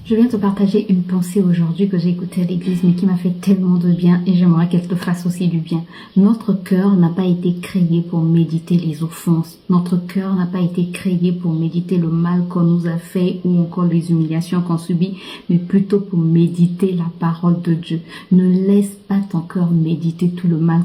Je viens te partager une pensée aujourd'hui que j'ai écoutée à l'église, mais qui m'a fait tellement de bien et j'aimerais qu'elle te fasse aussi du bien. Notre cœur n'a pas été créé pour méditer les offenses. Notre cœur n'a pas été créé pour méditer le mal qu'on nous a fait ou encore les humiliations qu'on subit, mais plutôt pour méditer la parole de Dieu. Ne laisse pas ton cœur méditer tout le mal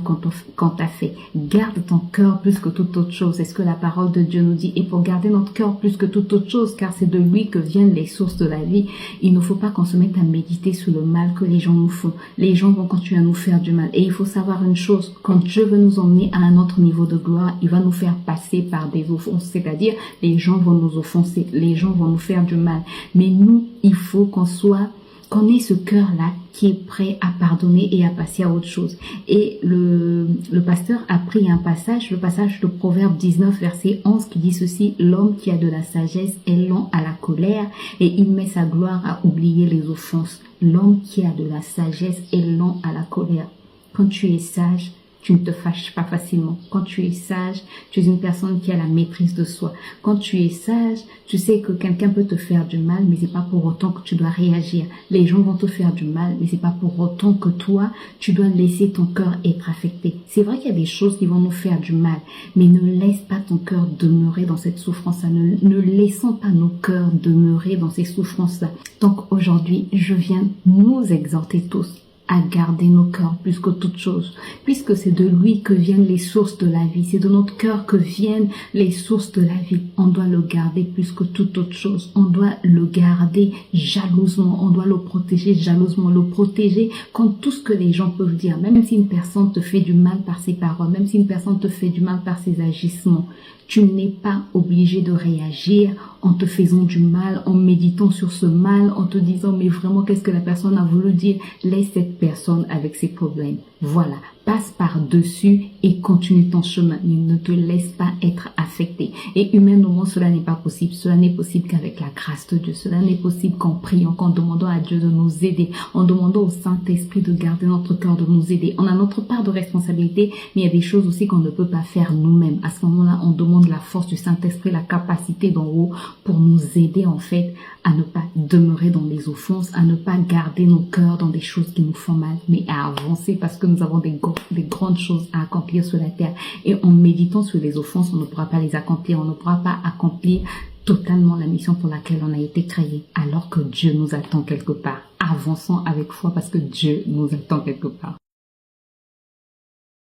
qu'on t'a fait. Garde ton cœur plus que toute autre chose. C'est ce que la parole de Dieu nous dit. Et pour garder notre cœur plus que toute autre chose, car c'est de lui que viennent les sources de la vie, il ne faut pas qu'on se mette à méditer sur le mal que les gens nous font. Les gens vont continuer à nous faire du mal. Et il faut savoir une chose, quand Dieu veut nous emmener à un autre niveau de gloire, il va nous faire passer par des offenses. C'est-à-dire, les gens vont nous offenser, les gens vont nous faire du mal. Mais nous, il faut qu'on ait ce cœur-là qui est prêt à pardonner et à passer à autre chose. Et le pasteur a pris un passage, le passage de Proverbe 19, verset 11, qui dit ceci: l'homme qui a de la sagesse est lent à la colère et il met sa gloire à oublier les offenses. L'homme qui a de la sagesse est lent à la colère. Quand tu es sage, tu ne te fâches pas facilement. Quand tu es sage, tu es une personne qui a la maîtrise de soi. Quand tu es sage, tu sais que quelqu'un peut te faire du mal, mais c'est pas pour autant que tu dois réagir. Les gens vont te faire du mal, mais c'est pas pour autant que toi, tu dois laisser ton cœur être affecté. C'est vrai qu'il y a des choses qui vont nous faire du mal, mais ne laisse pas ton cœur demeurer dans cette souffrance-là. Ne laissons pas nos cœurs demeurer dans ces souffrances-là. Donc aujourd'hui, je viens nous exhorter tous à garder nos cœurs plus que toute chose, puisque c'est de lui que viennent les sources de la vie, c'est de notre cœur que viennent les sources de la vie. On doit le garder plus que toute autre chose, on doit le garder jalousement, on doit le protéger jalousement, le protéger contre tout ce que les gens peuvent dire, même si une personne te fait du mal par ses paroles, même si une personne te fait du mal par ses agissements. Tu n'es pas obligé de réagir en te faisant du mal, en méditant sur ce mal, en te disant mais vraiment qu'est-ce que la personne a voulu dire. Laisse cette personne avec ses problèmes. Voilà, passe par-dessus et continue ton chemin. Mais ne te laisse pas être affecté. Et humainement, cela n'est pas possible. Cela n'est possible qu'avec la grâce de Dieu. Cela n'est possible qu'en priant, qu'en demandant à Dieu de nous aider, en demandant au Saint-Esprit de garder notre cœur, de nous aider. On a notre part de responsabilité, mais il y a des choses aussi qu'on ne peut pas faire nous-mêmes. À ce moment-là, on demande la force du Saint-Esprit, la capacité d'en haut pour nous aider en fait à ne pas demeurer dans les offenses, à ne pas garder nos cœurs dans des choses qui nous font mal, mais à avancer parce que nous avons des grandes choses à accomplir sur la terre. Et en méditant sur les offenses, on ne pourra pas les accomplir, on ne pourra pas accomplir totalement la mission pour laquelle on a été créé, alors que Dieu nous attend quelque part. Avançons avec foi parce que Dieu nous attend quelque part.